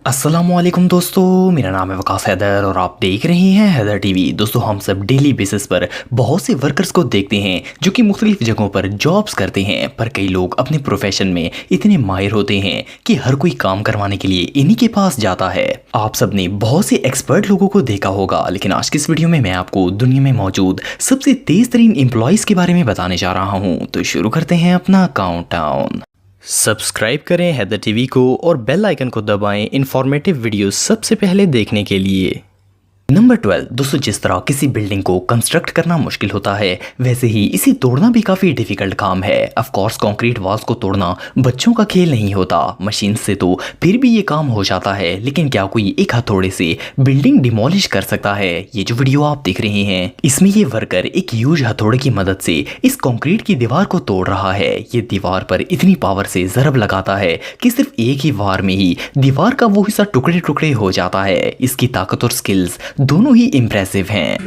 अस्सलामुअलैकुम दोस्तों, मेरा नाम है वकास हैदर और आप देख रहे हैं हैदर टीवी। दोस्तों, हम सब डेली बेसिस पर बहुत से वर्कर्स को देखते हैं जो कि मुख्तलिफ जगहों पर जॉब्स करते हैं। पर कई लोग अपने प्रोफेशन में इतने माहिर होते हैं कि हर कोई काम करवाने के लिए इन्हीं के पास जाता है। आप सब ने बहुत से एक्सपर्ट लोगों को देखा होगा, लेकिन आज की इस वीडियो में मैं आपको दुनिया में मौजूद सबसे तेज तरीन एम्प्लॉयज़ के बारे में बताने जा रहा हूँ। तो शुरू करते हैं अपना काउंटडाउन। सब्सक्राइब करें हैदर टीवी को और बेल आइकन को दबाएं इंफॉर्मेटिव वीडियो सबसे पहले देखने के लिए। नंबर 12। दोस्तों, जिस तरह किसी बिल्डिंग को कंस्ट्रक्ट करना मुश्किल होता है, वैसे ही इसे तोड़ना भी काफ़ी डिफिकल्ट काम है। ऑफ कोर्स कंक्रीट वॉल्स को तोड़ना बच्चों का खेल नहीं होता। मशीन से तो फिर भी ये काम हो जाता है, लेकिन क्या कोई एक हथौड़े से बिल्डिंग डिमोलिश कर सकता है? ये जो वीडियो आप देख रहे हैं, इसमें ये वर्कर एक ह्यूज हथौड़े की मदद से इस कंक्रीट की दीवार को तोड़ रहा है। ये दीवार पर इतनी पावर से ज़रब लगाता है कि सिर्फ एक ही वार में ही दीवार का वो हिस्सा टुकड़े टुकड़े हो जाता है। इसकी ताकत और स्किल्स दोनों ही इम्प्रेसिव हैं।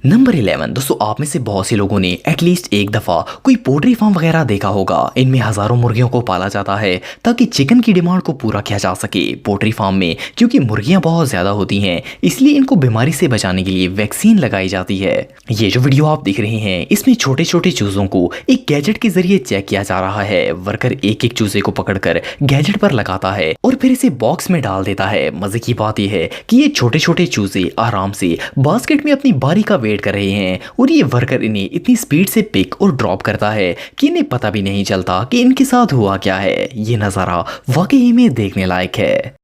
नंबर 11। दोस्तों, आप में से बहुत से लोगों ने एटलीस्ट एक दफ़ा कोई पोल्ट्री फार्म वगैरह देखा होगा। इनमें हज़ारों मुर्गियों को पाला जाता है ताकि चिकन की डिमांड को पूरा किया जा सके। पोल्ट्री फार्म में क्योंकि मुर्गियां बहुत ज़्यादा होती हैं, इसलिए इनको बीमारी से बचाने के लिए वैक्सीन लगाई जाती है। ये जो वीडियो आप देख रहे हैं, इसमें छोटे छोटे चूज़ों को एक गैजेट के जरिए चेक किया जा रहा है। वर्कर एक एक चूज़े को पकड़कर गैजेट पर लगाता है और फिर इसे बॉक्स में डाल देता है। मज़े की बात यह है कि ये छोटे छोटे चूज़े आराम से बास्केट में अपनी बारी का वेट कर रहे हैं और ये वर्कर इन्हें इतनी स्पीड से पिक और ड्रॉप करता है कि इन्हें पता भी नहीं चलता कि इनके साथ हुआ क्या है। ये नज़ारा वाकई में देखने लायक है।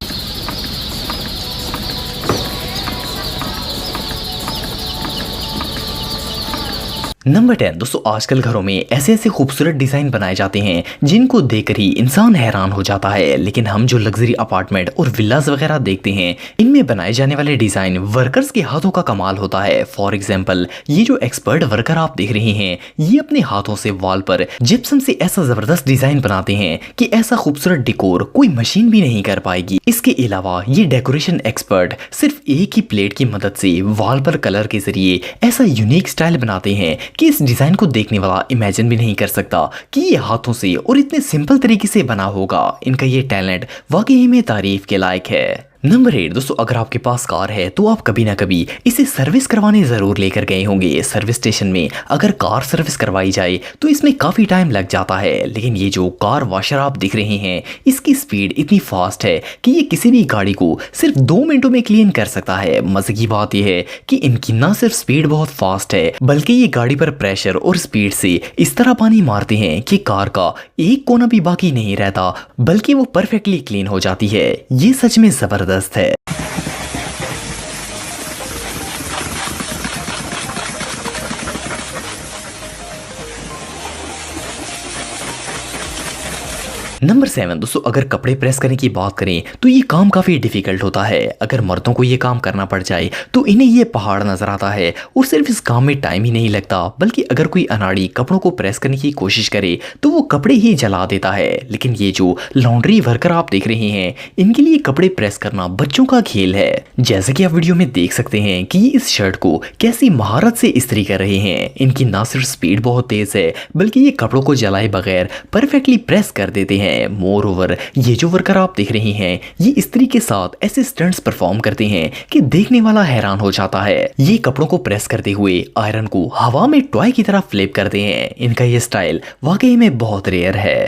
नंबर 10। दोस्तों, आजकल घरों में ऐसे ऐसे खूबसूरत डिज़ाइन बनाए जाते हैं जिनको देखकर ही इंसान हैरान हो जाता है। लेकिन हम जो लग्जरी अपार्टमेंट और विलास वगैरह देखते हैं, इनमें बनाए जाने वाले डिज़ाइन वर्कर्स के हाथों का कमाल होता है। फॉर एग्जाम्पल, ये जो एक्सपर्ट वर्कर आप देख रहे हैं, ये अपने हाथों से वॉल पर जिप्सम से ऐसा ज़बरदस्त डिज़ाइन बनाते हैं कि ऐसा खूबसूरत डेकोर कोई मशीन भी नहीं कर पाएगी। इसके अलावा ये डेकोरेशन एक्सपर्ट सिर्फ एक ही प्लेट की मदद से वॉल पर कलर के जरिए ऐसा यूनिक स्टाइल बनाते हैं कि इस डिजाइन को देखने वाला इमेजिन भी नहीं कर सकता कि ये हाथों से और इतने सिंपल तरीके से बना होगा। इनका ये टैलेंट वाकई में तारीफ के लायक है। नंबर 8। दोस्तों, अगर आपके पास कार है तो आप कभी ना कभी इसे सर्विस करवाने ज़रूर लेकर गए होंगे। सर्विस स्टेशन में अगर कार सर्विस करवाई जाए तो इसमें काफ़ी टाइम लग जाता है, लेकिन ये जो कार वॉशर आप दिख रहे हैं, इसकी स्पीड इतनी फास्ट है कि ये किसी भी गाड़ी को सिर्फ 2 मिनटों में क्लीन कर सकता है। मज़े की बात यह है कि इनकी ना सिर्फ स्पीड बहुत फास्ट है, बल्कि ये गाड़ी पर प्रेशर और स्पीड से इस तरह पानी मारते हैं कि कार का एक कोना भी बाकी नहीं रहता, बल्कि वो परफेक्टली क्लीन हो जाती है। ये सच में ज़बरदस्त है। नंबर 7। दोस्तों, अगर कपड़े प्रेस करने की बात करें तो ये काम काफ़ी डिफिकल्ट होता है। अगर मर्दों को ये काम करना पड़ जाए तो इन्हें ये पहाड़ नजर आता है और सिर्फ इस काम में टाइम ही नहीं लगता, बल्कि अगर कोई अनाड़ी कपड़ों को प्रेस करने की कोशिश करे तो वो कपड़े ही जला देता है। लेकिन ये जो लॉन्ड्री वर्कर आप देख रहे हैं, इनके लिए कपड़े प्रेस करना बच्चों का खेल है। जैसे कि आप वीडियो में देख सकते हैं कि ये इस शर्ट को कैसी महारत से इस्त्री कर रहे हैं। इनकी ना सिर्फ स्पीड बहुत तेज है, बल्कि ये कपड़ों को जलाए बगैर परफेक्टली प्रेस कर देते हैं। मोर ओवर, ये जो वर्कर आप देख रहे हैं, ये इस्त्री के साथ ऐसे स्टंट्स परफॉर्म करते हैं कि देखने वाला हैरान हो जाता है। ये कपड़ों को प्रेस करते हुए आयरन को हवा में टॉय की तरह फ्लिप करते हैं। इनका ये स्टाइल वाकई में बहुत रेयर है।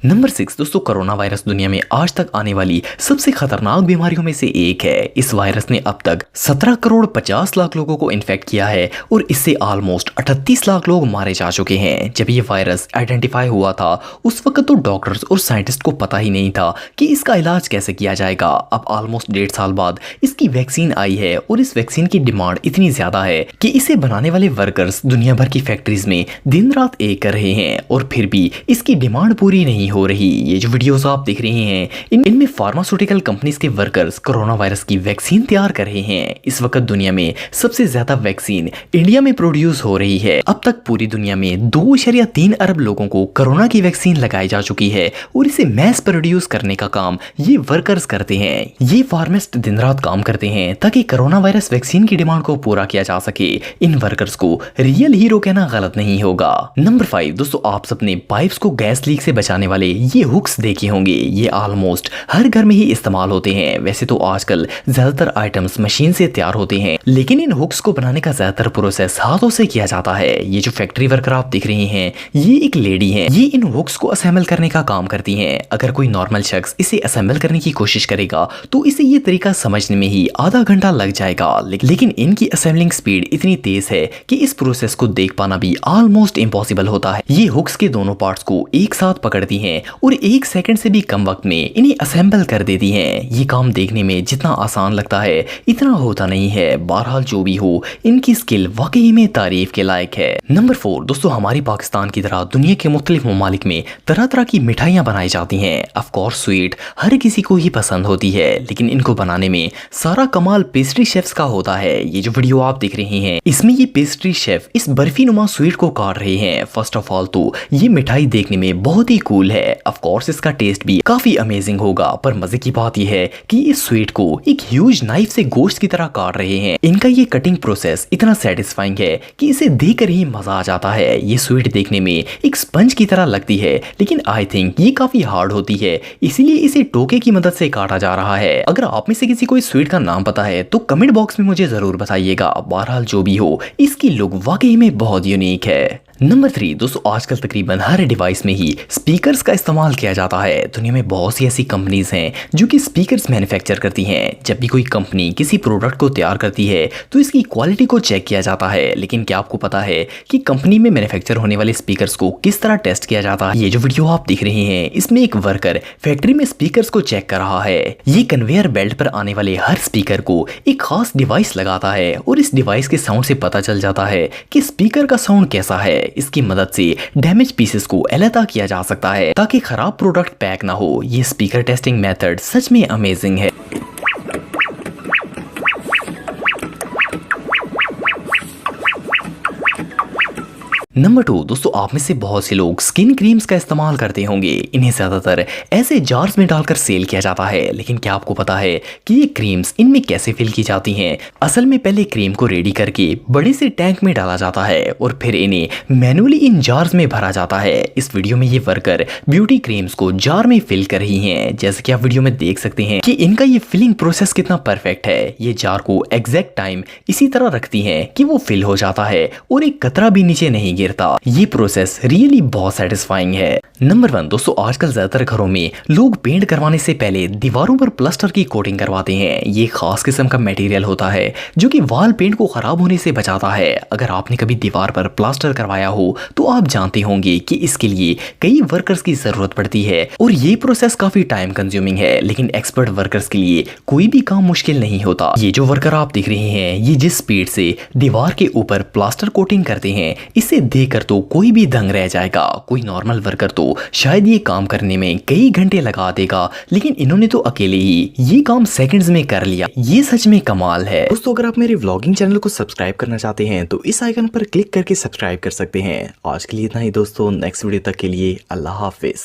नंबर 6। दोस्तों, कोरोना वायरस दुनिया में आज तक आने वाली सबसे खतरनाक बीमारियों में से एक है। इस वायरस ने अब तक 17 करोड़ 50 लाख लोगों को इन्फेक्ट किया है और इससे ऑलमोस्ट 38 लाख लोग मारे जा चुके हैं। जब ये वायरस आइडेंटिफाई हुआ था, उस वक्त तो डॉक्टर्स और साइंटिस्ट को पता ही नहीं था कि इसका इलाज कैसे किया जाएगा। अब ऑलमोस्ट 1.5 साल बाद इसकी वैक्सीन आई है और इस वैक्सीन की डिमांड इतनी ज्यादा है कि इसे बनाने वाले वर्कर्स दुनिया भर की फैक्ट्रीज में दिन रात एक कर रहे हैं और फिर भी इसकी डिमांड पूरी नहीं हो रही ये जो वीडियोस आप देख रहे हैं इनमें फार्मास्यूटिकल कंपनीज के वर्कर्स कोरोना वायरस की वैक्सीन तैयार कर रहे हैं। इस वक्त दुनिया में सबसे ज्यादा वैक्सीन इंडिया में प्रोड्यूस हो रही है। अब तक पूरी दुनिया में 2.3 अरब लोगों को कोरोना की वैक्सीन लगाई जा चुकी है और इसे मैस प्रोड्यूस करने का काम ये वर्कर्स करते हैं। ये फार्मिस्ट दिन रात काम करते हैं ताकि कोरोना वायरस वैक्सीन की डिमांड को पूरा किया जा सके। इन वर्कर्स को रियल हीरो कहना गलत नहीं होगा। नंबर 5 दोस्तों, आप सबने पाइप्स को गैस लीक से बचाने वाले ये हुक्स देखे होंगे। ये ऑलमोस्ट हर घर में ही इस्तेमाल होते हैं। वैसे तो आजकल ज्यादातर आइटम्स मशीन से तैयार होते हैं, लेकिन इन हुक्स को बनाने का ज्यादातर प्रोसेस हाथों से किया जाता है। ये जो फैक्ट्री वर्कर आप देख रहे हैं ये एक लेडी है। ये इन हुक्स को असेंबल करने का काम करती हैं। अगर कोई नॉर्मल शख्स इसे असेंबल करने की कोशिश करेगा तो इसे ये तरीका समझने में ही आधा घंटा लग जाएगा, लेकिन इनकी असेंबलिंग स्पीड इतनी तेज है कि इस प्रोसेस को देख पाना भी ऑलमोस्ट इम्पॉसिबल होता है। ये हुक्स के दोनों पार्ट्स को एक साथ पकड़ती हैं और 1 सेकंड से भी कम वक्त में इन्हें असेंबल कर देती हैं। ये काम देखने में जितना आसान लगता है इतना होता नहीं है। बहरहाल जो भी हो, इनकी स्किल वाकई में तारीफ के लायक है। नंबर 4 दोस्तों, हमारी पाकिस्तान की तरह दुनिया के मुख्तलिफ ममालिक में तरह तरह की मिठाइयाँ बनाई जाती हैं। ऑफ कोर्स स्वीट हर किसी को ही पसंद होती है, लेकिन इनको बनाने में सारा कमाल पेस्ट्री शेफ्स का होता है। ये जो वीडियो आप देख रहे हैं इसमें ये पेस्ट्री शेफ इस बर्फी नुमा स्वीट को काट रहे हैं। फर्स्ट ऑफ ऑल तो ये मिठाई देखने में बहुत ही कूल है। ऑफ कोर्स इसका टेस्ट भी काफी अमेजिंग होगा, पर मजे की बात यह है कि इस स्वीट को एक ह्यूज नाइफ से गोश्त की तरह काट रहे हैं। इनका ये कटिंग प्रोसेस इतना सेटिस्फाइंग है कि इसे देखकर ही मजा आ जाता है। ये स्वीट देखने में एक स्पंज की तरह लगती है, लेकिन आई थिंक ये काफी हार्ड होती है, इसीलिए इसे टोके की मदद से काटा जा रहा है। अगर आप में से किसी को इस स्वीट का नाम पता है तो कमेंट बॉक्स में मुझे जरूर बताइएगा। बहरहाल जो भी हो, इसकी लुक वाकई में बहुत यूनिक है। नंबर 3 दोस्तों, आजकल तकरीबन हर डिवाइस में ही स्पीकर्स का इस्तेमाल किया जाता है। दुनिया में बहुत सी ऐसी कंपनीज हैं जो कि स्पीकर्स मैन्युफैक्चर करती हैं। जब भी कोई कंपनी किसी प्रोडक्ट को तैयार करती है तो इसकी क्वालिटी को चेक किया जाता है, लेकिन क्या आपको पता है कि कंपनी में मैन्युफैक्चर होने वाले स्पीकर्स को किस तरह टेस्ट किया जाता है? ये जो वीडियो आप देख रहे हैं इसमें एक वर्कर फैक्ट्री में स्पीकर्स को चेक कर रहा है। ये कन्वेयर बेल्ट पर आने वाले हर स्पीकर को एक खास डिवाइस लगाता है और इस डिवाइस के साउंड से पता चल जाता है कि स्पीकर का साउंड कैसा है। इसकी मदद से डैमेज पीसेस को अलहदा किया जा सकता है ताकि खराब प्रोडक्ट पैक ना हो। ये स्पीकर टेस्टिंग मेथड सच में अमेजिंग है। नंबर 2 दोस्तों, आप में से बहुत से लोग स्किन क्रीम्स का इस्तेमाल करते होंगे। इन्हें ज्यादातर ऐसे जार्स में डालकर सेल किया जाता है, लेकिन क्या आपको पता है कि ये क्रीम्स इनमें कैसे फिल की जाती हैं? असल में पहले क्रीम को रेडी करके बड़े से टैंक में डाला जाता है और फिर इन्हें मैनुअली इन जार्स में भरा जाता है। इस वीडियो में ये वर्कर ब्यूटी क्रीम्स को जार में फिल कर रही हैं। जैसे कि आप वीडियो में देख सकते हैं कि इनका ये फिलिंग प्रोसेस कितना परफेक्ट है। ये जार को एग्जैक्ट टाइम इसी तरह रखती है कि वो फिल हो जाता है और एक कतरा भी नीचे नहीं गिरता। ये प्रोसेस रियली बहुत सेटिस्फाइंग है। नंबर 1 दोस्तों, आजकल ज्यादातर घरों में लोग पेंट करवाने से पहले दीवारों पर प्लास्टर की कोटिंग करवाते हैं। ये खास किस्म का मटेरियल होता है जो कि वॉल पेंट को खराब होने से बचाता है। अगर आपने कभी दीवार पर प्लास्टर करवाया हो तो आप जानते होंगे कि इसके लिए कई वर्कर्स की जरूरत पड़ती है और ये प्रोसेस काफी टाइम कंज्यूमिंग है, लेकिन एक्सपर्ट वर्कर्स के लिए कोई भी काम मुश्किल नहीं होता। ये जो वर्कर आप देख रहे हैं ये जिस स्पीड से दीवार के ऊपर प्लास्टर कोटिंग करते हैं इसे देखकर तो कोई भी दंग रह जाएगा। कोई नॉर्मल वर्कर तो शायद ये काम करने में कई घंटे लगा देगा, लेकिन इन्होंने तो अकेले ही ये काम सेकंड्स में कर लिया। ये सच में कमाल है। दोस्तों, अगर आप मेरे व्लॉगिंग चैनल को सब्सक्राइब करना चाहते हैं तो इस आइकन पर क्लिक करके सब्सक्राइब कर सकते हैं। आज के लिए इतना ही दोस्तों, नेक्स्ट वीडियो तक के लिए अल्लाह हाफिज।